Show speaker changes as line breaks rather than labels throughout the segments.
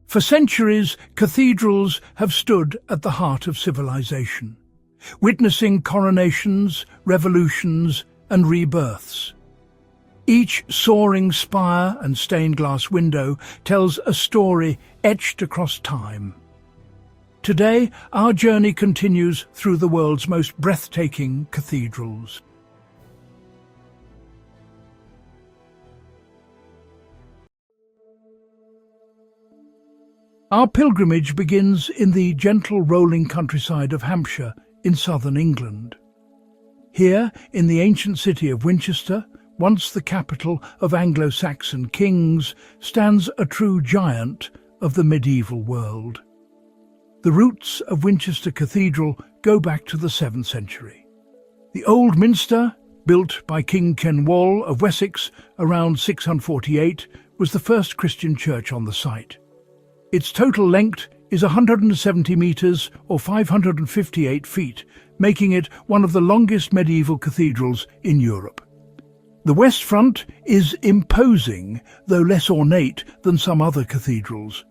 For centuries, cathedrals have stood at the heart of civilization, witnessing coronations, revolutions, and rebirths. Each soaring spire and stained-glass window tells a story etched across time. Today, our journey continues through the world's most breathtaking cathedrals. Our pilgrimage begins in the gentle rolling countryside of Hampshire in southern England. Here, in the ancient city of Winchester, once the capital of Anglo-Saxon kings, stands a true giant of the medieval world. The roots of Winchester Cathedral go back to the 7th century. The old minster, built by King Cenwalh of Wessex around 648, was the first Christian church on the site. Its total length is 170 metres or 558 feet, making it one of the longest medieval cathedrals in Europe. The west front is imposing, though less ornate than some other cathedrals.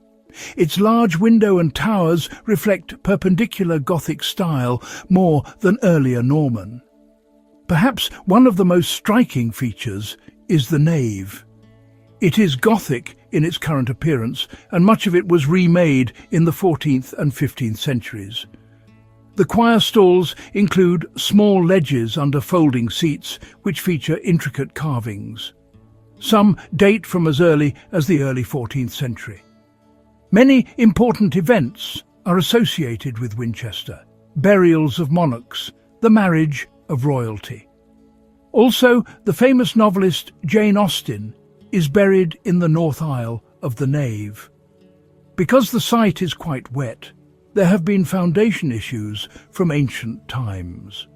Its large window and towers reflect perpendicular Gothic style more than earlier Norman. Perhaps one of the most striking features is the nave. It is Gothic in its current appearance, and much of it was remade in the 14th and 15th centuries. The choir stalls include small ledges under folding seats which feature intricate carvings. Some date from as early as the early 14th century. Many important events are associated with Winchester: burials of monarchs, the marriage of royalty. Also, the famous novelist Jane Austen is buried in the north aisle of the nave. Because the site is quite wet, there have been foundation issues from ancient times.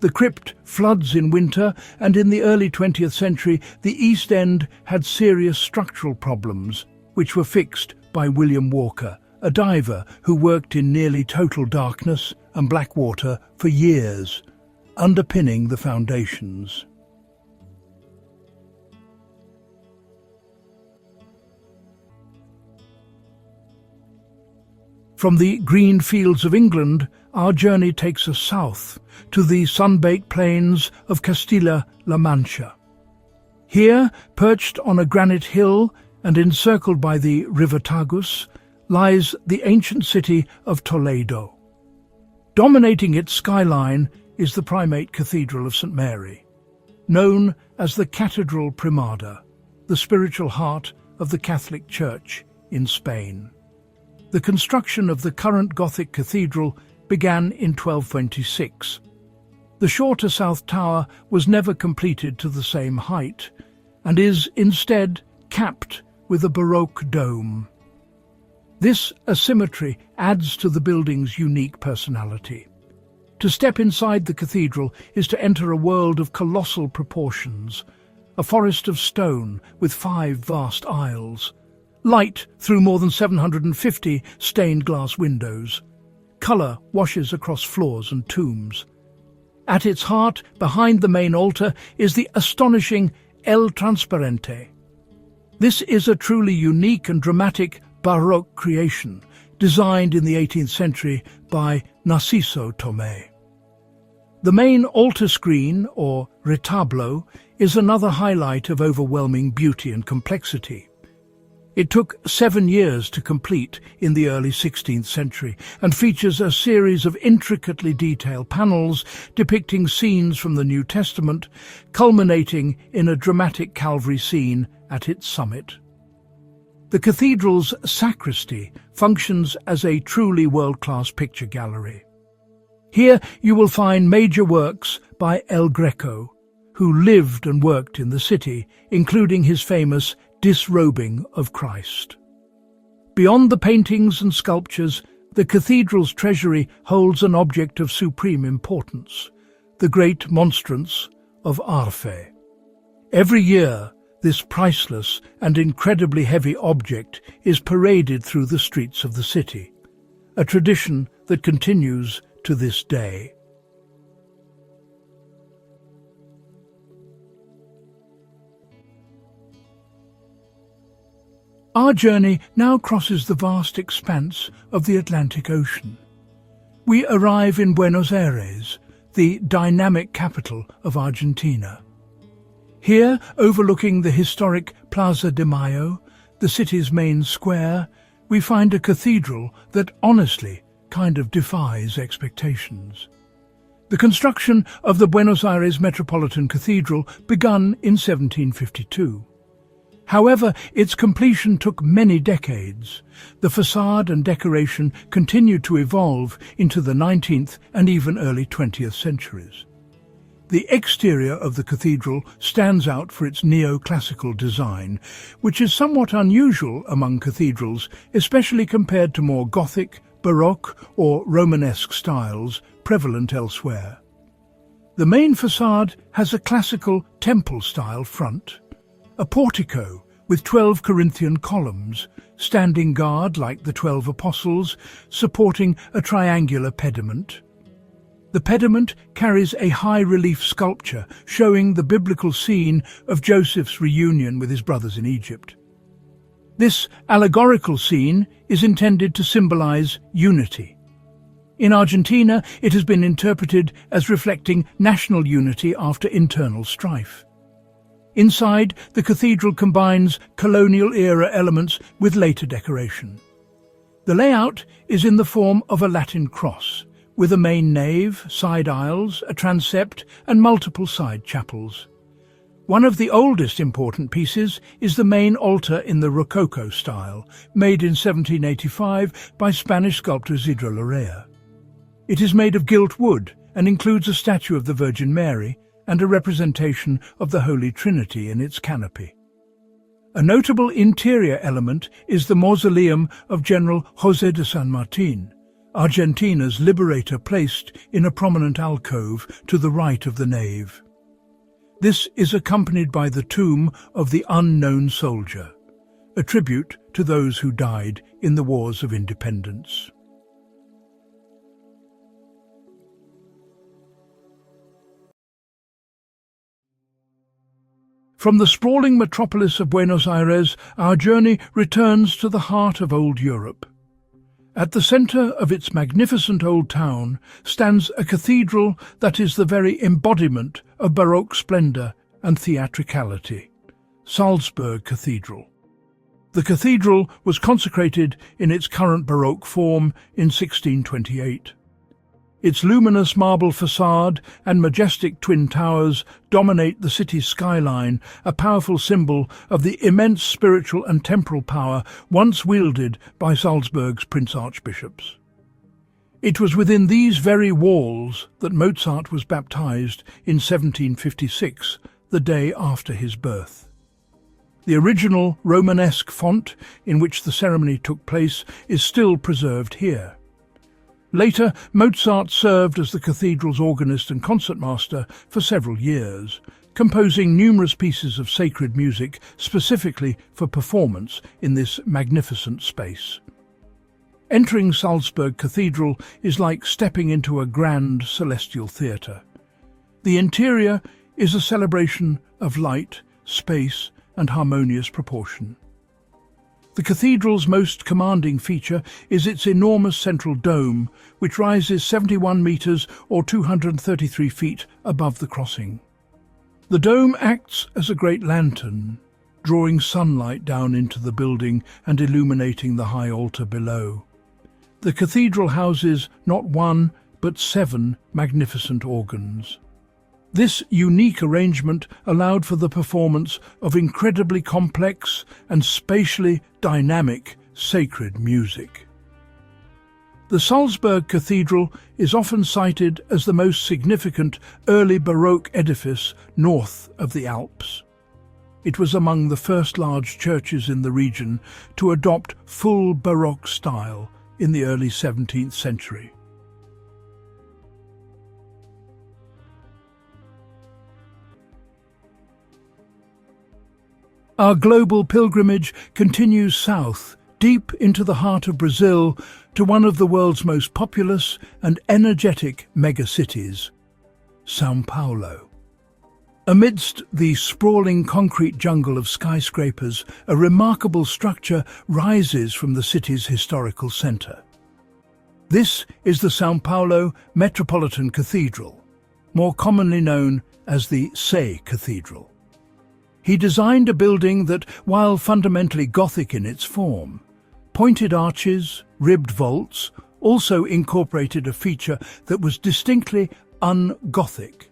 The crypt floods in winter, and in the early 20th century the east end had serious structural problems, which were fixed by William Walker, a diver who worked in nearly total darkness and black water for years, underpinning the foundations. From the green fields of England, our journey takes us south to the sun-baked plains of Castilla-La Mancha. Here, perched on a granite hill and encircled by the river Tagus, lies the ancient city of Toledo. Dominating its skyline is the primate cathedral of St. Mary, known as the Cathedral Primada, the spiritual heart of the Catholic Church in Spain. The construction of the current Gothic cathedral began in 1226. The shorter south tower was never completed to the same height, and is instead capped with a Baroque dome. This asymmetry adds to the building's unique personality. To step inside the cathedral is to enter a world of colossal proportions, a forest of stone with 5 vast aisles, light through more than 750 stained glass windows. Colour washes across floors and tombs. At its heart, behind the main altar, is the astonishing El Transparente. This is a truly unique and dramatic Baroque creation, designed in the 18th century by Narciso Tomé. The main altar screen, or retablo, is another highlight of overwhelming beauty and complexity. It took 7 years to complete in the early 16th century and features a series of intricately detailed panels depicting scenes from the New Testament, culminating in a dramatic Calvary scene at its summit. The cathedral's sacristy functions as a truly world-class picture gallery. Here you will find major works by El Greco, who lived and worked in the city, including his famous Disrobing of Christ. Beyond the paintings and sculptures, the cathedral's treasury holds an object of supreme importance, the great monstrance of Arfe. Every year, this priceless and incredibly heavy object is paraded through the streets of the city, a tradition that continues to this day. Our journey now crosses the vast expanse of the Atlantic Ocean. We arrive in Buenos Aires, the dynamic capital of Argentina. Here, overlooking the historic Plaza de Mayo, the city's main square, we find a cathedral that honestly kind of defies expectations. The construction of the Buenos Aires Metropolitan Cathedral begun in 1752. However, its completion took many decades. The facade and decoration continued to evolve into the 19th and even early 20th centuries. The exterior of the cathedral stands out for its neoclassical design, which is somewhat unusual among cathedrals, especially compared to more Gothic, Baroque or Romanesque styles prevalent elsewhere. The main facade has a classical temple-style front, a portico with 12 Corinthian columns, standing guard like the 12 apostles, supporting a triangular pediment. The pediment carries a high-relief sculpture showing the biblical scene of Joseph's reunion with his brothers in Egypt. This allegorical scene is intended to symbolize unity. In Argentina, it has been interpreted as reflecting national unity after internal strife. Inside, the cathedral combines colonial-era elements with later decoration. The layout is in the form of a Latin cross, with a main nave, side aisles, a transept and multiple side chapels. One of the oldest important pieces is the main altar in the Rococo style, made in 1785 by Spanish sculptor Isidro Larrea. It is made of gilt wood and includes a statue of the Virgin Mary and a representation of the Holy Trinity in its canopy. A notable interior element is the mausoleum of General José de San Martín, Argentina's liberator, placed in a prominent alcove to the right of the nave. This is accompanied by the tomb of the unknown soldier, a tribute to those who died in the wars of independence. From the sprawling metropolis of Buenos Aires, our journey returns to the heart of old Europe. At the centre of its magnificent old town stands a cathedral that is the very embodiment of Baroque splendour and theatricality, Salzburg Cathedral. The cathedral was consecrated in its current Baroque form in 1628. Its luminous marble facade and majestic twin towers dominate the city's skyline, a powerful symbol of the immense spiritual and temporal power once wielded by Salzburg's prince-archbishops. It was within these very walls that Mozart was baptized in 1756, the day after his birth. The original Romanesque font in which the ceremony took place is still preserved here. Later, Mozart served as the cathedral's organist and concertmaster for several years, composing numerous pieces of sacred music specifically for performance in this magnificent space. Entering Salzburg Cathedral is like stepping into a grand celestial theatre. The interior is a celebration of light, space, and harmonious proportion. The cathedral's most commanding feature is its enormous central dome, which rises 71 metres or 233 feet above the crossing. The dome acts as a great lantern, drawing sunlight down into the building and illuminating the high altar below. The cathedral houses not one, but 7 magnificent organs. This unique arrangement allowed for the performance of incredibly complex and spatially dynamic sacred music. The Salzburg Cathedral is often cited as the most significant early Baroque edifice north of the Alps. It was among the first large churches in the region to adopt full Baroque style in the early 17th century. Our global pilgrimage continues south, deep into the heart of Brazil, to one of the world's most populous and energetic megacities, São Paulo. Amidst the sprawling concrete jungle of skyscrapers, a remarkable structure rises from the city's historical centre. This is the São Paulo Metropolitan Cathedral, more commonly known as the Cathedral. He designed a building that, while fundamentally Gothic in its form, pointed arches, ribbed vaults, also incorporated a feature that was distinctly un-Gothic: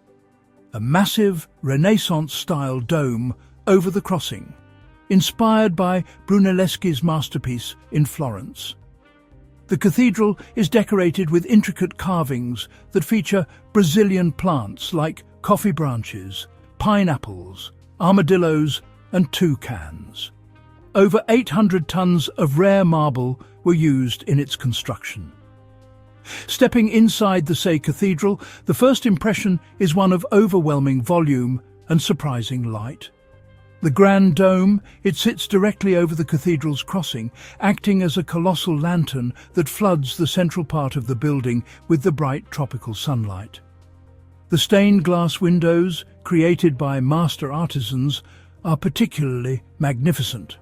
a massive Renaissance-style dome over the crossing, inspired by Brunelleschi's masterpiece in Florence. The cathedral is decorated with intricate carvings that feature Brazilian plants like coffee branches, pineapples, armadillos and toucans. Over 800 tons of rare marble were used in its construction. Stepping inside the Cathedral, the first impression is one of overwhelming volume and surprising light. The grand dome, it sits directly over the cathedral's crossing, acting as a colossal lantern that floods the central part of the building with the bright tropical sunlight. The stained glass windows, created by master artisans, are particularly magnificent.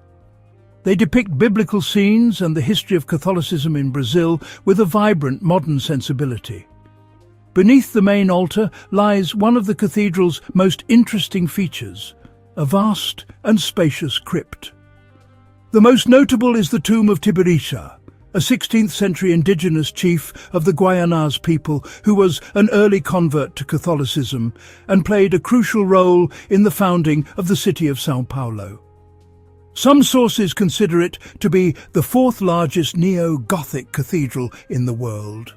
They depict biblical scenes and the history of Catholicism in Brazil with a vibrant modern sensibility. Beneath the main altar lies one of the cathedral's most interesting features, a vast and spacious crypt. The most notable is the tomb of Tibiriça, a 16th century indigenous chief of the Guaianás people who was an early convert to Catholicism and played a crucial role in the founding of the city of São Paulo. Some sources consider it to be the fourth largest neo-Gothic cathedral in the world.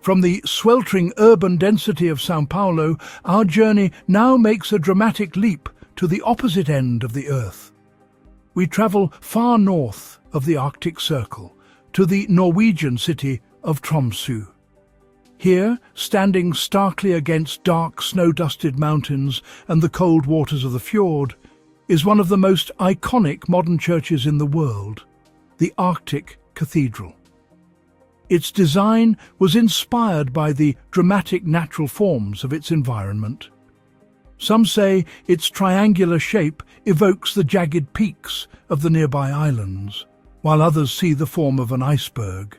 From the sweltering urban density of São Paulo, our journey now makes a dramatic leap to the opposite end of the Earth. We travel far north of the Arctic Circle, to the Norwegian city of Tromsø. Here, standing starkly against dark snow-dusted mountains and the cold waters of the fjord, is one of the most iconic modern churches in the world, the Arctic Cathedral. Its design was inspired by the dramatic natural forms of its environment. Some say its triangular shape evokes the jagged peaks of the nearby islands, while others see the form of an iceberg.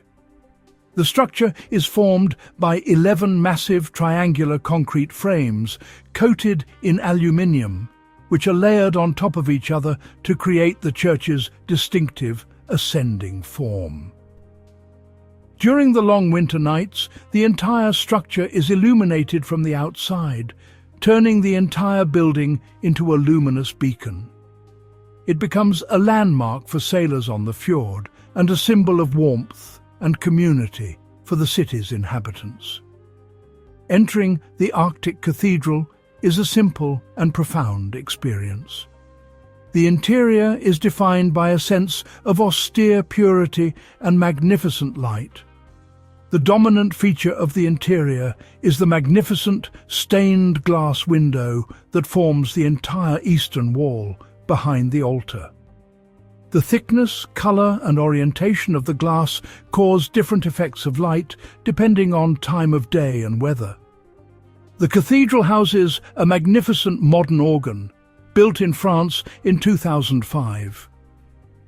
The structure is formed by 11 massive triangular concrete frames coated in aluminium, which are layered on top of each other to create the church's distinctive ascending form. During the long winter nights, the entire structure is illuminated from the outside, turning the entire building into a luminous beacon. It becomes a landmark for sailors on the fjord and a symbol of warmth and community for the city's inhabitants. Entering the Arctic Cathedral is a simple and profound experience. The interior is defined by a sense of austere purity and magnificent light. The dominant feature of the interior is the magnificent stained glass window that forms the entire eastern wall behind the altar. The thickness, colour and orientation of the glass cause different effects of light depending on time of day and weather. The cathedral houses a magnificent modern organ, built in France in 2005.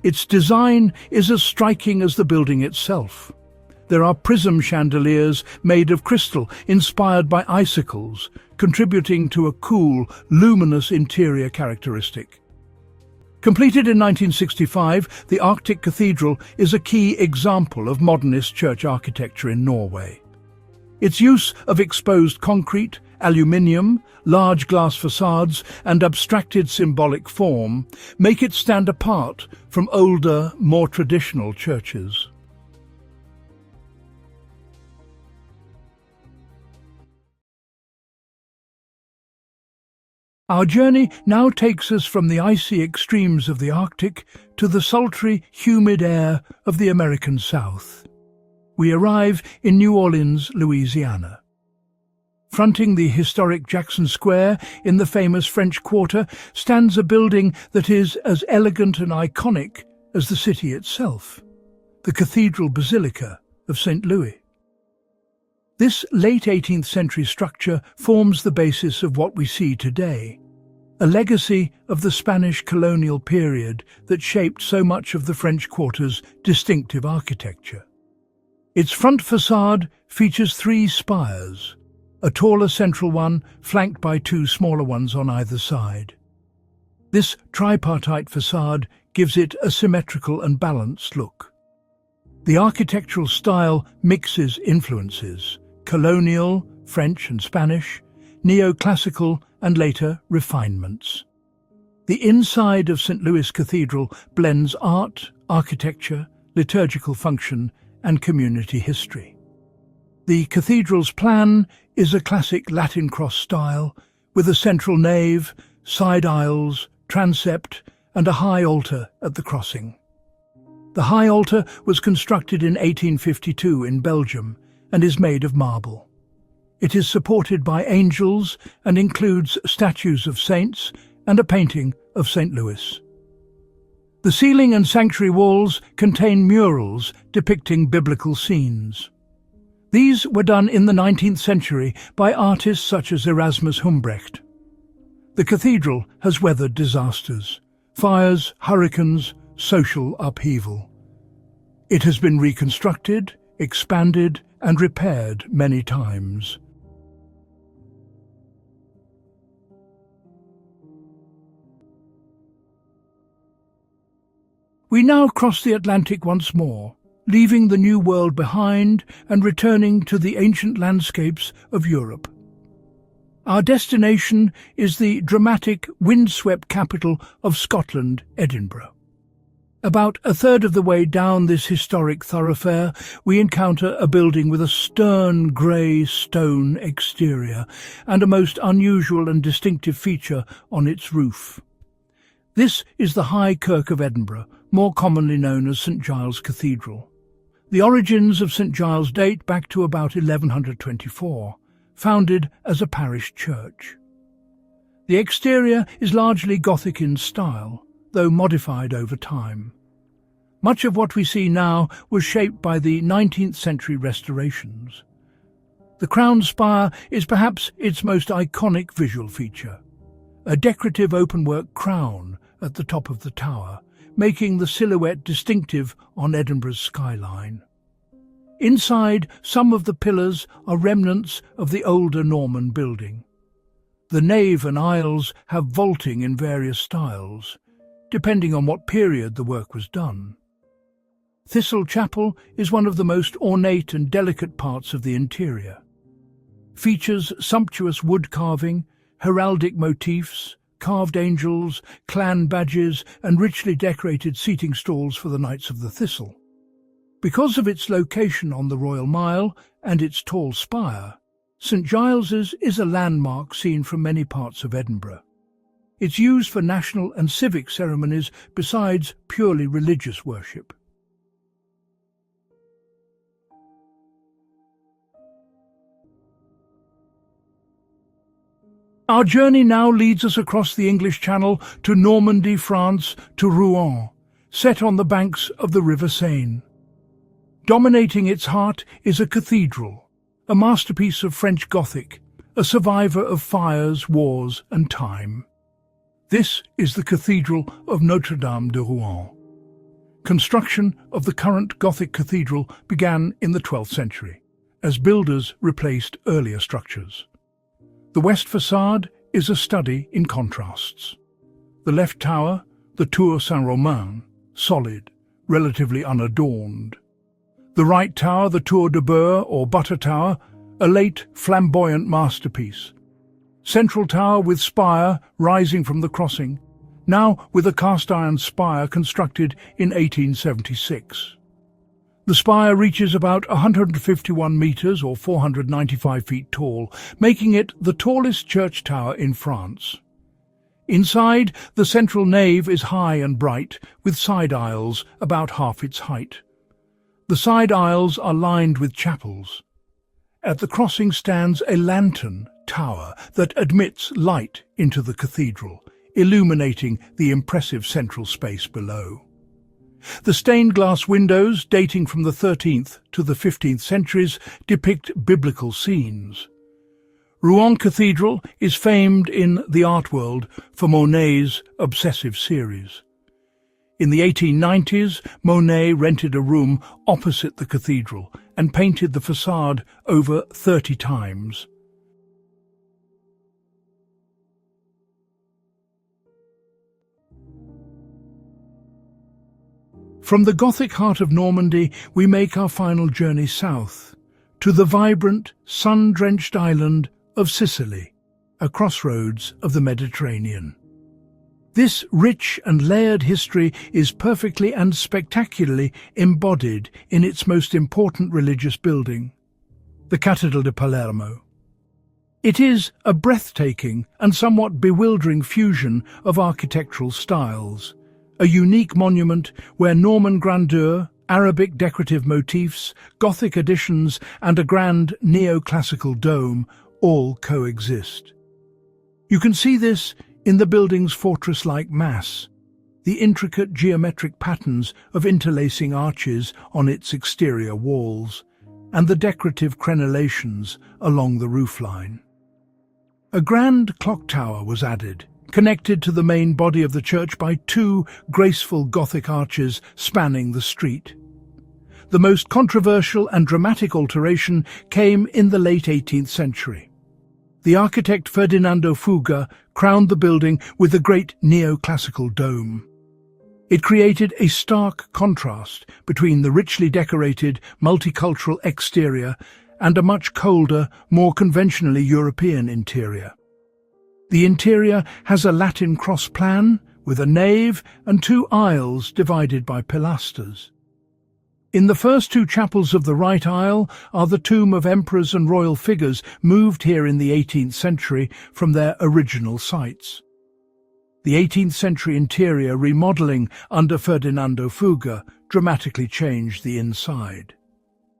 Its design is as striking as the building itself. There are prism chandeliers made of crystal inspired by icicles, contributing to a cool, luminous interior characteristic. Completed in 1965, the Arctic Cathedral is a key example of modernist church architecture in Norway. Its use of exposed concrete, aluminium, large glass facades and abstracted symbolic form make it stand apart from older, more traditional churches. Our journey now takes us from the icy extremes of the Arctic to the sultry, humid air of the American South. We arrive in New Orleans, Louisiana. Fronting the historic Jackson Square in the famous French Quarter stands a building that is as elegant and iconic as the city itself. the Cathedral Basilica of St. Louis. This late 18th century structure forms the basis of what we see today, a legacy of the Spanish colonial period that shaped so much of the French Quarter's distinctive architecture. Its front facade features 3 spires, a taller central one flanked by 2 smaller ones on either side. This tripartite facade gives it a symmetrical and balanced look. The architectural style mixes influences: colonial, French and Spanish, neoclassical and later refinements. The inside of St. Louis Cathedral blends art, architecture, liturgical function and community history. The cathedral's plan is a classic Latin cross style with a central nave, side aisles, transept and a high altar at the crossing. The high altar was constructed in 1852 in Belgium and is made of marble. It is supported by angels and includes statues of saints and a painting of St. Louis. The ceiling and sanctuary walls contain murals depicting biblical scenes. These were done in the 19th century by artists such as Erasmus Humbrecht. The cathedral has weathered disasters: fires, hurricanes, social upheaval. It has been reconstructed, expanded and repaired many times. We now cross the Atlantic once more, leaving the New World behind and returning to the ancient landscapes of Europe. Our destination is the dramatic, windswept capital of Scotland, Edinburgh. About a third of the way down this historic thoroughfare, we encounter a building with a stern grey stone exterior and a most unusual and distinctive feature on its roof. This is the High Kirk of Edinburgh, more commonly known as St. Giles Cathedral. The origins of St. Giles date back to about 1124, founded as a parish church. The exterior is largely Gothic in style, though modified over time. Much of what we see now was shaped by the 19th century restorations. The crown spire is perhaps its most iconic visual feature, a decorative openwork crown at the top of the tower, making the silhouette distinctive on Edinburgh's skyline. Inside, some of the pillars are remnants of the older Norman building. The nave and aisles have vaulting in various styles, depending on what period the work was done. Thistle Chapel is one of the most ornate and delicate parts of the interior. Features sumptuous wood carving, heraldic motifs, carved angels, clan badges and richly decorated seating stalls for the Knights of the Thistle. Because of its location on the Royal Mile and its tall spire, St. Giles's is a landmark seen from many parts of Edinburgh. It's used for national and civic ceremonies besides purely religious worship. Our journey now leads us across the English Channel to Normandy, France, to Rouen, set on the banks of the River Seine. Dominating its heart is a cathedral, a masterpiece of French Gothic, a survivor of fires, wars and time. This is the Cathedral of Notre-Dame de Rouen. Construction of the current Gothic cathedral began in the 12th century, as builders replaced earlier structures. The west facade is a study in contrasts. The left tower, the Tour Saint-Romain, solid, relatively unadorned. The right tower, the Tour de Beurre or Butter Tower, a late flamboyant masterpiece. Central tower with spire rising from the crossing, now with a cast-iron spire constructed in 1876. The spire reaches about 151 metres or 495 feet tall, making it the tallest church tower in France. Inside, the central nave is high and bright, with side aisles about half its height. The side aisles are lined with chapels. At the crossing stands a lantern tower that admits light into the cathedral, illuminating the impressive central space below. The stained glass windows, dating from the 13th to the 15th centuries, depict biblical scenes. Rouen Cathedral is famed in the art world for Monet's obsessive series. In the 1890s, Monet rented a room opposite the cathedral and painted the facade over 30 times. From the Gothic heart of Normandy, we make our final journey south, to the vibrant, sun-drenched island of Sicily, a crossroads of the Mediterranean. This rich and layered history is perfectly and spectacularly embodied in its most important religious building, the Cathedral de Palermo. It is a breathtaking and somewhat bewildering fusion of architectural styles, a unique monument where Norman grandeur, Arabic decorative motifs, Gothic additions, and a grand neoclassical dome all coexist. You can see this in the building's fortress-like mass, the intricate geometric patterns of interlacing arches on its exterior walls, and the decorative crenellations along the roofline. A grand clock tower was added, connected to the main body of the church by two graceful Gothic arches spanning the street. The most controversial and dramatic alteration came in the late 18th century. The architect Ferdinando Fuga crowned the building with a great neoclassical dome. It created a stark contrast between the richly decorated, multicultural exterior and a much colder, more conventionally European interior. The interior has a Latin cross plan, with a nave and two aisles divided by pilasters. In the first two chapels of the right aisle are the tomb of emperors and royal figures moved here in the 18th century from their original sites. The 18th century interior remodelling under Ferdinando Fuga dramatically changed the inside.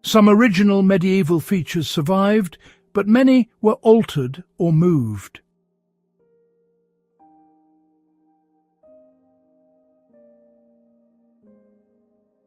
Some original medieval features survived, but many were altered or moved.